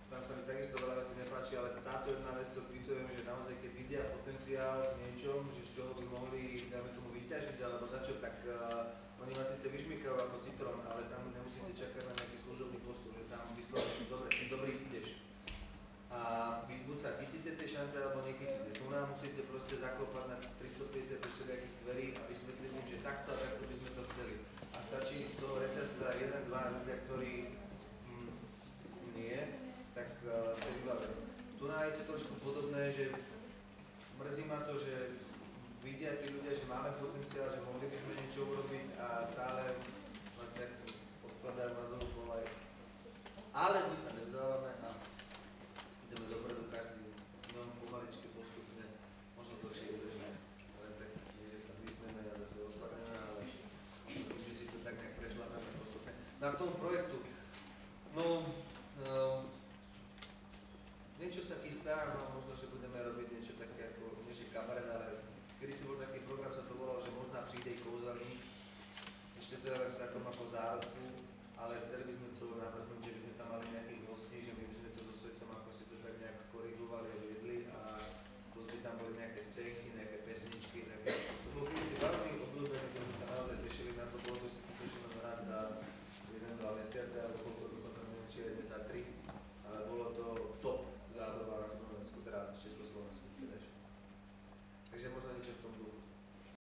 tam sa mi takisto veľa vecí nepáči, ale táto jedna vec, to kvitujem, že naozaj keď vidia potenciál v niečom, že z čoho by mohli, dáme tomu, vyťažiť alebo začať, tak oni vás síce vyžmýkajú ako citrón, ale tam nemusíte čakať na nejaký služobný postup, že tam vyslovene, dobre, si dobrý, ideš. A vy buď sa chytíte tej šance, alebo nechytíte. Tu nám musíte proste zaklopať na 350 všelijakých dverí a vysvetliť im, že takto a takto by sme to chceli. A stačí z toho reťazca 1-2 ľudia, ktorí nie, tak to je vybavené. Tu nám je to trošku podobné, že mrzí ma to, že vidia tí ľudia, že máme potenciál, že mohli by sme niečo urobiť a stále nás tak odkladajú na dolu kolaj. Ale my sa nevzdávame a ideme dopredu každý dňom pomaličky postupne, možno dlhšie udržíme, ale tak nie, že sa vysmeme a zase odpadneme, ale že si to tak nejak prešľapeme postupne. No a k tomu projektu